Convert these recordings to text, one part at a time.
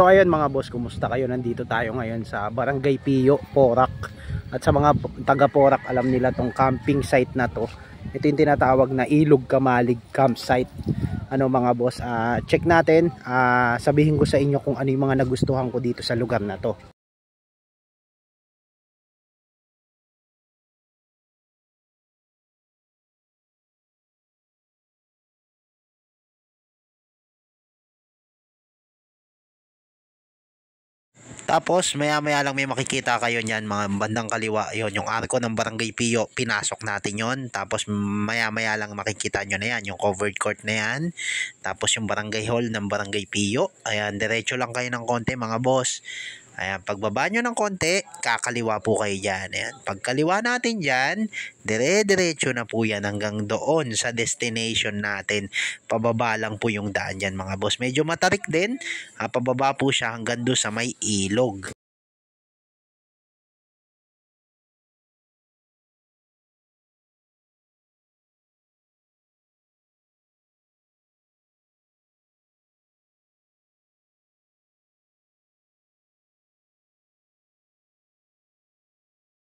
So ayun mga boss, kumusta kayo? Nandito tayo ngayon sa Barangay Pio, Porac. At sa mga taga Porac, alam nila tong camping site na to. Ito yung tinatawag na Ilog Kamalig Campsite. Ano mga boss, check natin, sabihin ko sa inyo kung ano yung mga nagustuhan ko dito sa lugar na to. Tapos maya maya lang may makikita kayo niyan, mga bandang kaliwa, yon yung arko ng Barangay Pio, pinasok natin yon. Tapos maya maya lang makikita nyo na yan, yung covered court na yan. Tapos yung barangay hall ng Barangay Pio, ayan, diretso lang kayo ng konti mga boss. Ayan, pagbaba nyo ng konti, kakaliwa po kayo dyan. Ayan, pagkaliwa natin dyan, dire-diretso na po yan hanggang doon sa destination natin. Pababa lang po yung daan dyan mga boss. Medyo matarik din, pababa po siya hanggang doon sa may ilog.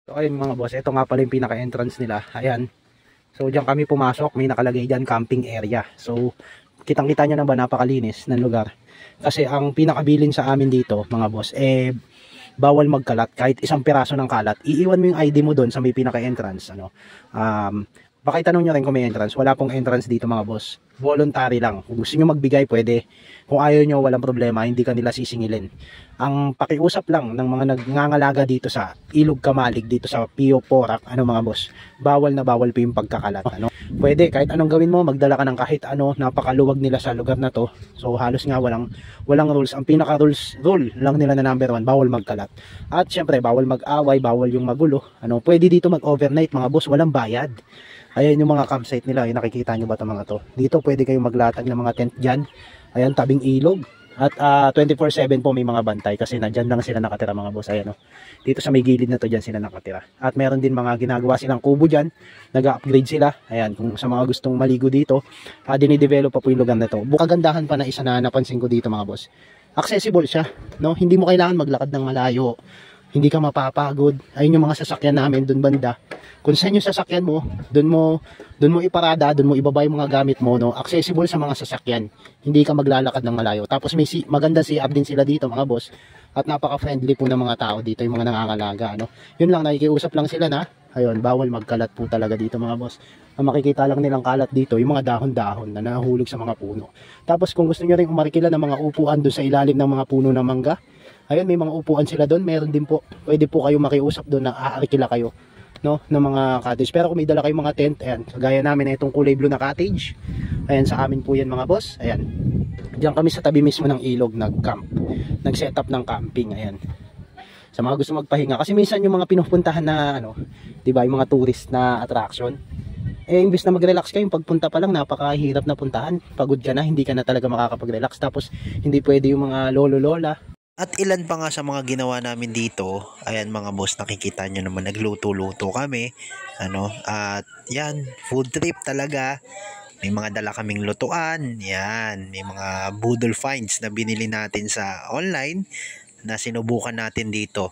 So ayun mga boss, ito nga pala yung pinaka-entrance nila. Ayan. So diyan kami pumasok, may nakalagay diyan camping area. So kitang-kita nyo na ba, napakalinis ng lugar. Kasi ang pinakabilin sa amin dito mga boss, bawal magkalat. Kahit isang piraso ng kalat, iiwan mo yung ID mo doon sa may pinaka-entrance. Baka itanong nyo rin kung may entrance. Wala pong entrance dito mga boss. Voluntary lang. Kung gusto nyo magbigay, pwede. Kung ayaw nyo, walang problema. Hindi ka nila sisingilin. Ang pakiusap lang ng mga nagngangalaga dito sa Ilog Kamalig, dito sa Pio Porac, mga boss, bawal na bawal po yung pagkakalat. Pwede, kahit anong gawin mo, magdala ka ng kahit ano, napakaluwag nila sa lugar na to. So halos nga walang rules. Ang pinaka rule lang nila na number 1, bawal magkalat. At syempre, bawal mag-away, bawal yung magulo. Pwede dito mag-overnight mga boss, walang bayad. Ayan yung mga campsite nila, yung nakikita nyo ba ito mga to. Dito pwede kayong maglatag ng mga tent dyan. Ayan, tabing ilog. At 24/7 po may mga bantay kasi nandyan lang sila nakatira mga boss. Ayan, dito sa may gilid na to, dyan sila nakatira. At meron din mga ginagawa silang kubo dyan. Nag-upgrade sila. Ayan, kung sa mga gustong maligo dito, dinidevelop pa po yung lugar na to. Kagandahan pa na isa na napansin ko dito mga boss, accessible siya, no? Hindi mo kailangan maglakad ng malayo. Hindi ka mapapagod. Ayun yung mga sasakyan namin doon banda. Kung saan yung sasakyan mo, doon mo iparada, doon mo ibaba yung mga gamit mo, no? Accessible sa mga sasakyan. Hindi ka maglalakad ng malayo. Tapos may maganda CR din sila dito, mga boss. At napaka-friendly po ng mga tao dito, yung mga nangangalaga, no? Yun lang, nakikiusap lang sila na, ayun, bawal magkalat po talaga dito, mga boss. Ang makikita lang nilang kalat dito, yung mga dahon-dahon na nahulog sa mga puno. Tapos kung gusto niyo rin umarkila ng mga upuan doon sa ilalim ng mga puno ng mangga, ayun, may mga upuan sila doon. Meron din po, pwede po kayo makiusap doon na aarkila kayo, no, ng mga cottage. Pero kung may dala kayong mga tent, ayan, gaya namin na itong kulay blue na cottage, ayan, sa amin po yan mga boss. Ayan, diyan kami sa tabi mismo ng ilog nag-camp, nag-set up ng camping. Ayan, sa mga gusto magpahinga, kasi minsan yung mga pinupuntahan na di ba, yung mga tourist na attraction, imbis na mag-relax kayo, yung pagpunta pa lang napakahirap na puntahan. Pagod ka na, hindi ka na talaga makakapag-relax. Tapos hindi pwede yung mga lolo-lola. At ilan pa nga sa mga ginawa namin dito, ayan mga boss, nakikita nyo naman, nagluto-luto kami, at yan, food trip talaga. May mga dala kaming lutuan, yan, may mga boodle finds na binili natin sa online na sinubukan natin dito.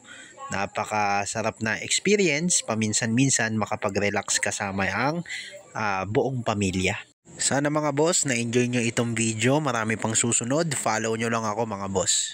Napakasarap na experience, paminsan-minsan makapag-relax kasama ang buong pamilya. Sana mga boss, na-enjoy nyo itong video, marami pang susunod, follow nyo lang ako mga boss.